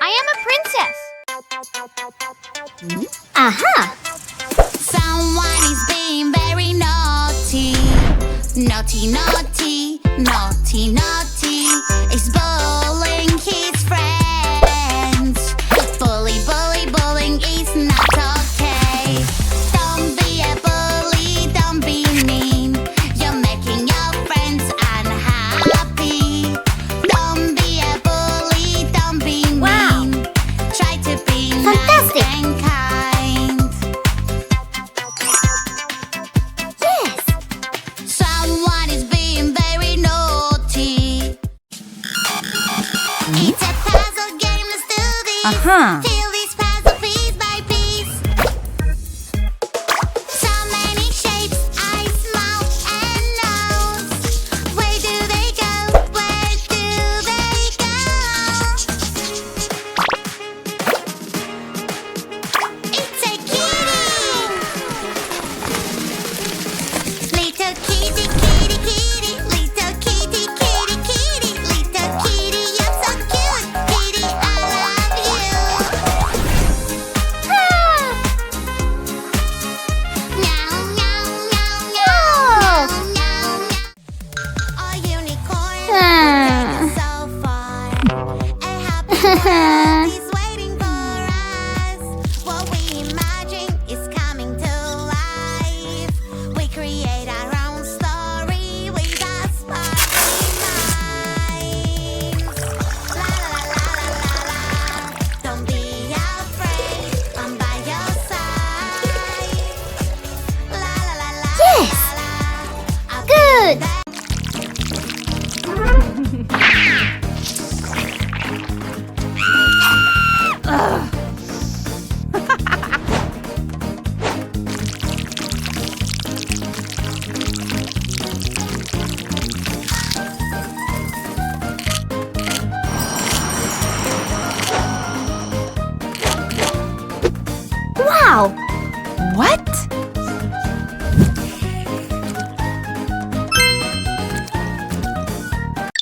I am a princess. Aha! Someone is being very naughty. Naughty, naughty, naughty, naughty. Is bullying his friends. Bully, bully, bullying is not okay. Don't be a bully, don't be mean. You're making your friends unhappy. Don't be a bully, don't be mean. Wow. Try to be Fantastic. nice and kind. Yes! Someone is being very naughty. It's a puzzle game, let's do this. Fill this puzzle piece by piece. So many shapes, eyes, mouth, and nose. Where do they go? Where do they go? It's a kitty. Little kitty, kitty, kitty. Little kitty, kitty, kitty. Little kitty, you're so cute. Kitty, I love you. Meow, meow, meow, meow, meow, meow. A unicorn taken so far. A happy world is waiting for us. What we imagine is coming to life. We create our own story with a sparkling minds. La la la la la la. Don't be afraid, I'm by your side. La la la la Yes. la la. I'll be Good. there. Wow! What?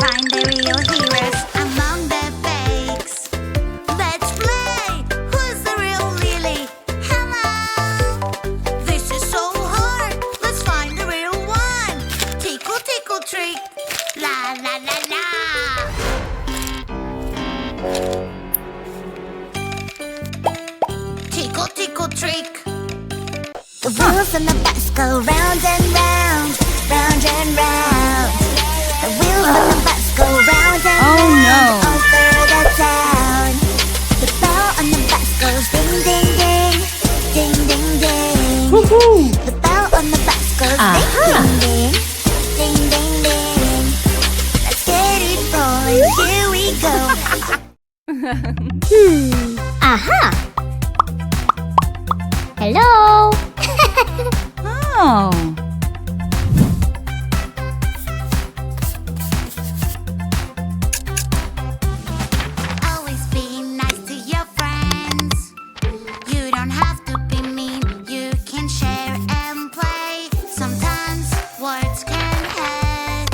Find the real heroes among the fakes. Let's play! Who's the real Lily? Hello! This is so hard. Let's find the real one. Tickle, tickle, trick. La, la, la, la. Tickle, tickle, trick. The wheels on the bus go round and round, round and round. The wheels on the bus go round and round all through the town. The bell on the bus goes ding, ding, ding, ding, ding, ding. The bell on the bus goes ding, ding, ding, ding, ding, ding. Let's get it rolling, here we go. Aha! Hello! Oh. Always be nice to your friends. You don't have to be mean. You can share and play. Sometimes words can hurt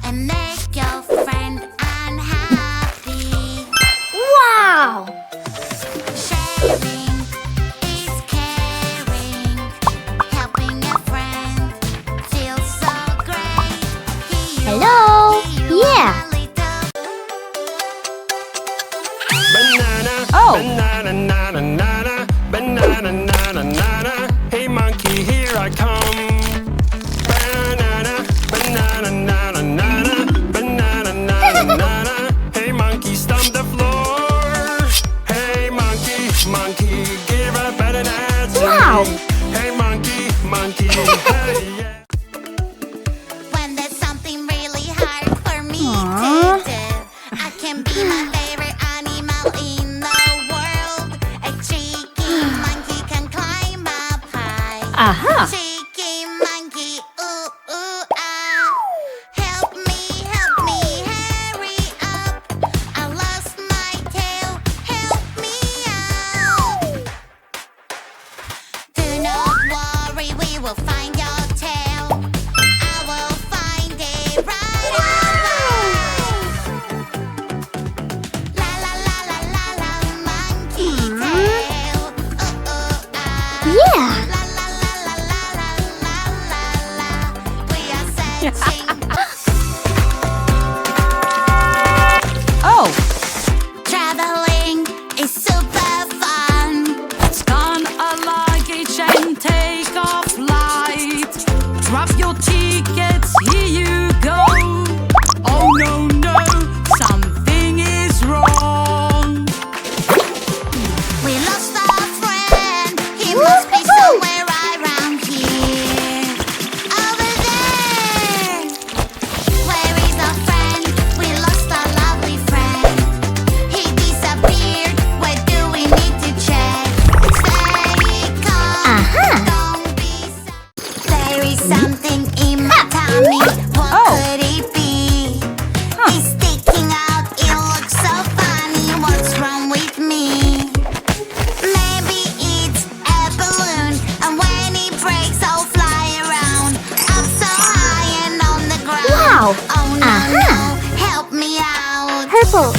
and make your friend unhappy. Wow! Sharing is caring. Helping a friend feels so great. Here you Hello? are, here you Yeah. are, little Banana, Oh. banana, nana, nana, banana, nana, nana. Hey monkey, here I come. Banana, banana, nana, nana, banana, nana, nana. Hey monkey, stomp the floor. Hey monkey, monkey, give a banana to Wow. me. Hey monkey, monkey, hey yeah. when there's something really hard for me Aw. to do. I can be my favorite animal in the world. A cheeky monkey can climb up high. Aha. Cheeky monkey, ooh, ooh, ah. Help me, hurry up. I lost my tail, help me out. Do not worry, we will find your tail. I will find it right away. La la la la la la, monkey tail. Ooh, ooh, ah. Yeah. La la la la la la la la la. We are searching. Oh, Traveling is super fun. Scan a luggage and take a flight. Drop your tickets, here you go. Oh no, no, something is wrong. We lost our friend. He must be somewhere around here. Over there. Where is our friend? We lost our lovely friend. He disappeared. Where do we need to check? Stay calm. Don't be sad. There is something in my tummy. What Oh. could it be? It's sticking out. It looks so funny. What's wrong with me? Maybe it's a balloon, and when it breaks, I'll fly around up so high and on the ground. Wow. Oh no, Aha. no, help me out. Purple.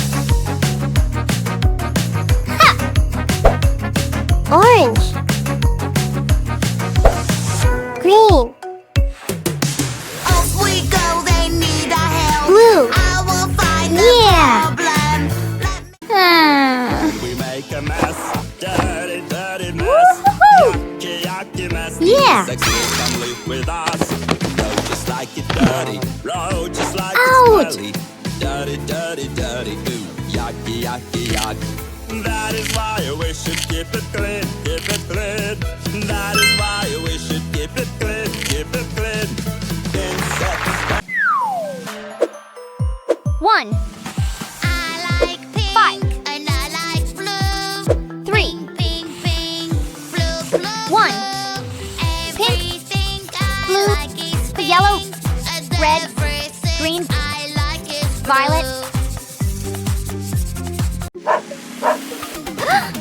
Ha. Orange. Green. Off we go, they need our help. Blue. I will find the Yeah. problem. Let me Ah. We make a mess, dirty, dirty mess. Yucky, yucky mess. Yeah. Sexy, come live with us. Roll just like it's dirty. Roll just like Ouch. it's smelly. Dirty, dirty, dirty. Ooh, yucky, yucky, yuck. That is why we should keep it clean, keep it clean. That is why we should keep it clean, keep it clean. Insects. 1, I like pink, 5, and I like blue. 3, Pink, pink, blue, blue, 1. blue. Pink, Everything I blue, like is pink. yellow, And red, everything green, I like is violet. blue.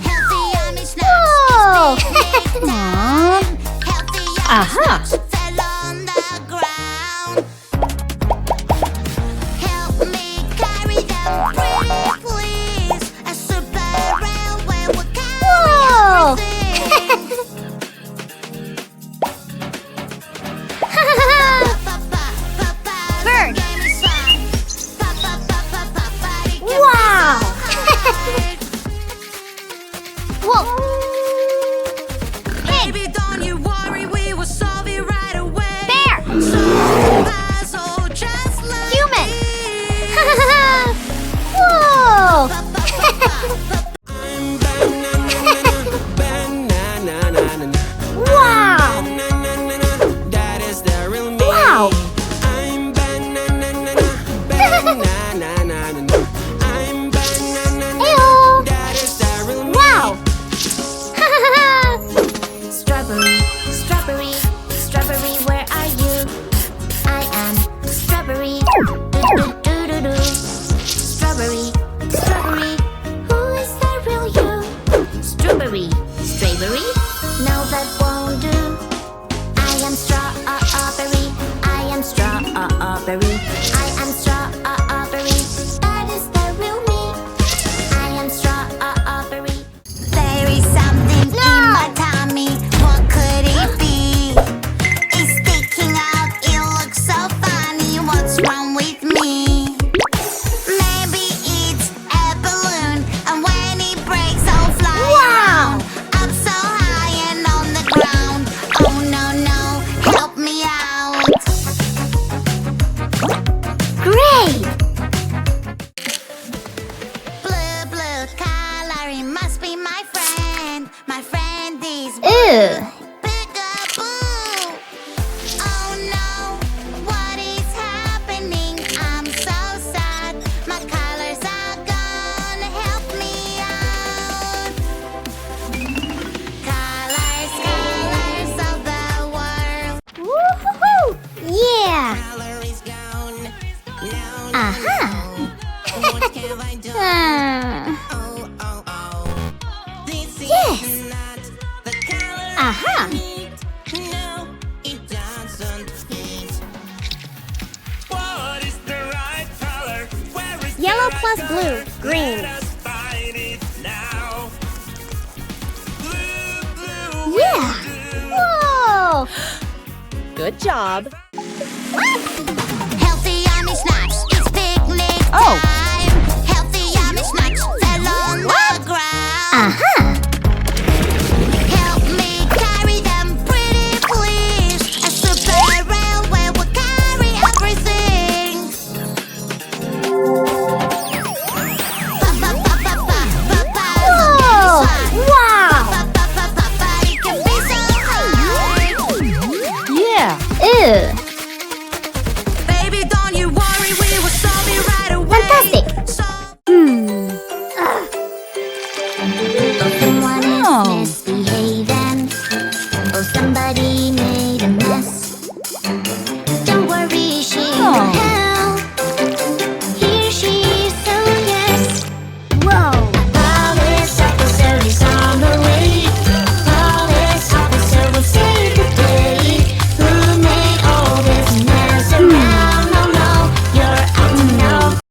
Healthy, yummy snacks. Whoa. It's picnic time. Healthy, yummy Aha. snacks fell on the ground. Help me carry them, pretty please. A super railway will Whoa. carry everything. Bird. Wow. wolf, pig, Baby, don't you worry, we will solve it right away. bear, Solve the puzzle just like human. me. Whoa. I'm banana. Wow. That is the real me. Wow. I'm banana. I'm banana. Ew. That is the real me. Wow. Strawberry, strawberry, strawberry, where are you? I am strawberry. Do-do-do-do-do. Strawberry, strawberry, who is the real you? Strawberry, strawberry, no that won't do. I am strawberry, I am strawberry, I am strawberry. That is the real me. I am strawberry. There is something in my tummy. What could Aha! No, it doesn't fit. What is the right color? Where is Yellow the right plus color? blue, green. Let us find it now. Blue, blue, Yeah! Whoa! Good job. Healthy yummy snacks, it's picnic Oh. time. Healthy yummy snacks fell on the ground. Aha! Help me carry them, pretty please. A super railway will carry everything. Whoa! Wow! It can be so hard. Yeah. Ew!